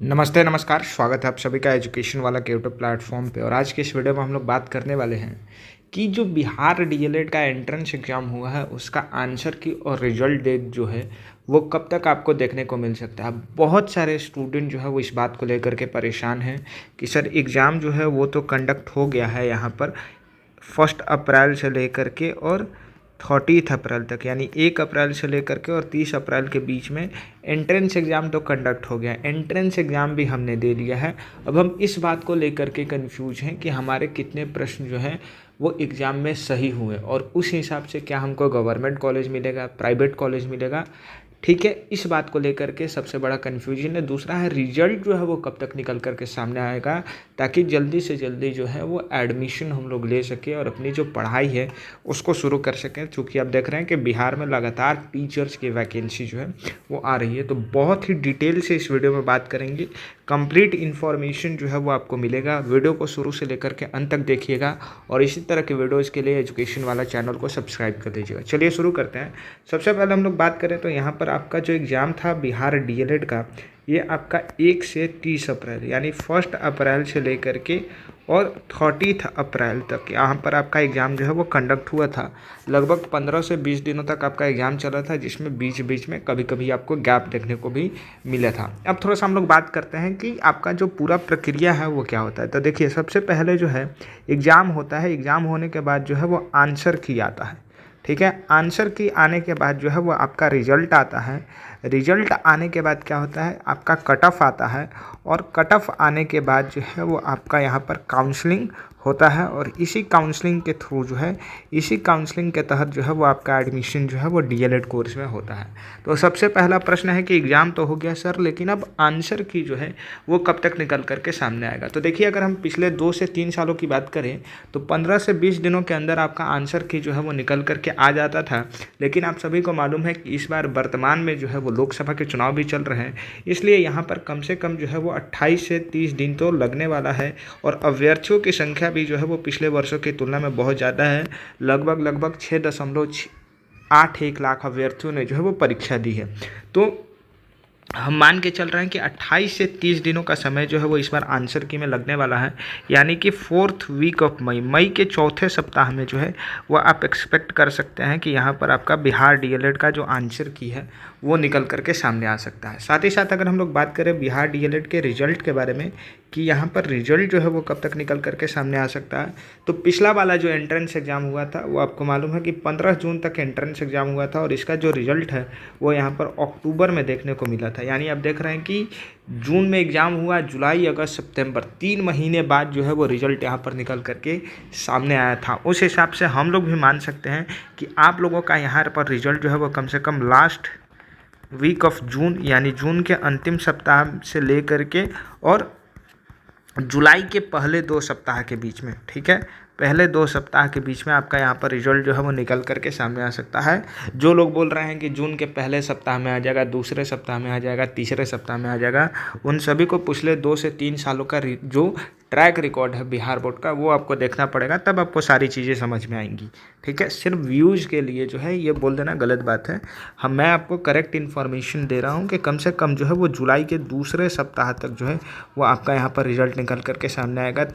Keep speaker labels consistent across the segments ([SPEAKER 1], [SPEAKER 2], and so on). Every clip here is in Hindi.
[SPEAKER 1] नमस्ते नमस्कार, स्वागत है आप सभी का एजुकेशन वाला के यूट्यूब प्लेटफॉर्म पे। और आज के इस वीडियो में हम लोग बात करने वाले हैं कि जो बिहार डीएलएड का एंट्रेंस एग्ज़ाम हुआ है उसका आंसर की और रिजल्ट डेट जो है वो कब तक आपको देखने को मिल सकता है। बहुत सारे स्टूडेंट जो है वो इस बात को लेकर के परेशान हैं कि सर एग्ज़ाम जो है वो तो कंडक्ट हो गया है यहाँ पर 1 अप्रैल से लेकर के और 30 अप्रैल तक, यानी 1 अप्रैल से लेकर के और 30 अप्रैल के बीच में एंट्रेंस एग्ज़ाम तो कंडक्ट हो गया, एंट्रेंस एग्ज़ाम भी हमने दे लिया है। अब हम इस बात को लेकर के कंफ्यूज हैं कि हमारे कितने प्रश्न जो हैं वो एग्ज़ाम में सही हुए और उस हिसाब से क्या हमको गवर्नमेंट कॉलेज मिलेगा, प्राइवेट कॉलेज मिलेगा। ठीक है, इस बात को लेकर के सबसे बड़ा कन्फ्यूजन है। दूसरा है रिजल्ट जो है वो कब तक निकल कर के सामने आएगा, ताकि जल्दी से जल्दी जो है वो एडमिशन हम लोग ले सकें और अपनी जो पढ़ाई है उसको शुरू कर सकें। चूँकि आप देख रहे हैं कि बिहार में लगातार टीचर्स की वैकेंसी जो है वो आ रही है, तो बहुत ही डिटेल से इस वीडियो में बात करेंगे। कंप्लीट इन्फॉर्मेशन जो है वो आपको मिलेगा। वीडियो को शुरू से लेकर के अंत तक देखिएगा और इसी तरह के वीडियोज़ के लिए एजुकेशन वाला चैनल को सब्सक्राइब कर दीजिएगा। चलिए शुरू करते हैं। सबसे पहले हम लोग बात करें तो यहाँ पर आपका जो एग्ज़ाम था बिहार डीएलएड का, ये आपका 1 से 30 अप्रैल यानी 1 अप्रैल से लेकर के और 30 अप्रैल तक यहाँ पर आपका एग्ज़ाम जो है वो कंडक्ट हुआ था। लगभग 15 से 20 दिनों तक आपका एग्ज़ाम चला था, जिसमें बीच बीच में कभी कभी आपको गैप देखने को भी मिला था। अब थोड़ा सा हम लोग बात करते हैं कि आपका जो पूरा प्रक्रिया है वो क्या होता है। तो देखिए, सबसे पहले जो है एग्ज़ाम होता है, एग्ज़ाम होने के बाद जो है वो आंसर की आता है। ठीक है, आंसर की आने के बाद जो है वो आपका रिजल्ट आता है। रिजल्ट आने के बाद क्या होता है, आपका कट ऑफ आता है और कट ऑफ आने के बाद जो है वो आपका यहाँ पर काउंसलिंग होता है और इसी काउंसलिंग के थ्रू जो है, इसी काउंसलिंग के तहत जो है वो आपका एडमिशन जो है वो डीएलएड कोर्स में होता है। तो सबसे पहला प्रश्न है कि एग्ज़ाम तो हो गया सर, लेकिन अब आंसर की जो है वो कब तक निकल करके सामने आएगा। तो देखिए, अगर हम पिछले 2 से 3 सालों की बात करें तो 15 से 20 दिनों के अंदर आपका आंसर की जो है वो निकल करके आ जाता था। लेकिन आप सभी को मालूम है कि इस बार वर्तमान में जो है वो लोकसभा के चुनाव भी चल रहे हैं, इसलिए यहाँ पर कम से कम जो है वो 28 से 30 दिन तो लगने वाला है। और अभ्यर्थियों की संख्या भी जो है वो पिछले वर्षों की तुलना में बहुत ज़्यादा है। लगभग 6.81 लाख अभ्यर्थियों ने जो है वो परीक्षा दी है। तो हम मान के चल रहे हैं कि 28 से 30 दिनों का समय जो है वो इस बार आंसर की में लगने वाला है, यानी कि 4th वीक ऑफ मई के चौथे सप्ताह में जो है वो आप एक्सपेक्ट कर सकते हैं कि यहाँ पर आपका बिहार डीएलएड का जो आंसर की है वो निकल करके सामने आ सकता है। साथ ही साथ अगर हम लोग बात करें बिहार डीएलएड के रिजल्ट के बारे में कि यहाँ पर रिजल्ट जो है वो कब तक निकल करके सामने आ सकता है, तो पिछला वाला जो एंट्रेंस एग्ज़ाम हुआ था वो आपको मालूम है कि 15 जून तक एंट्रेंस एग्ज़ाम हुआ था और इसका जो रिजल्ट है वो यहाँ पर अक्टूबर में देखने को मिला था। यानी आप देख रहे हैं कि जून में एग्ज़ाम हुआ, जुलाई, अगस्त, सितंबर, 3 महीने बाद जो है वो रिजल्ट यहाँ पर निकल करके सामने आया था। उस हिसाब से हम लोग भी मान सकते हैं कि आप लोगों का यहाँ पर रिजल्ट जो है वो कम से कम लास्ट वीक ऑफ जून यानी जून के अंतिम सप्ताह से ले करके और जुलाई के पहले 2 सप्ताह के बीच में, ठीक है, पहले 2 सप्ताह के बीच में आपका यहाँ पर रिजल्ट जो है वो निकल करके सामने आ सकता है। जो लोग बोल रहे हैं कि जून के पहले सप्ताह में आ जाएगा, दूसरे सप्ताह में आ जाएगा, तीसरे सप्ताह में आ जाएगा, उन सभी को पिछले 2 से 3 सालों का जो ट्रैक रिकॉर्ड है बिहार बोर्ड का वो आपको देखना पड़ेगा, तब आपको सारी चीज़ें समझ में आएंगी। ठीक है, सिर्फ व्यूज़ के लिए जो है ये बोल देना गलत बात है। मैं आपको करेक्ट इन्फॉर्मेशन दे रहा हूँ कि कम से कम जो है वो जुलाई के दूसरे सप्ताह तक जो है वो आपका यहाँ पर रिजल्ट निकल करके सामने आएगा।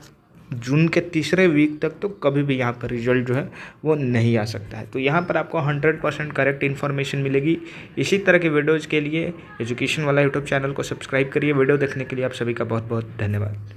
[SPEAKER 1] जून के तीसरे वीक तक तो कभी भी यहाँ पर रिजल्ट जो है वो नहीं आ सकता है। तो यहाँ पर आपको 100% करेक्ट इन्फॉर्मेशन मिलेगी। इसी तरह के वीडियोज़ के लिए एजुकेशन वाला यूट्यूब चैनल को सब्सक्राइब करिए। वीडियो देखने के लिए आप सभी का बहुत बहुत धन्यवाद।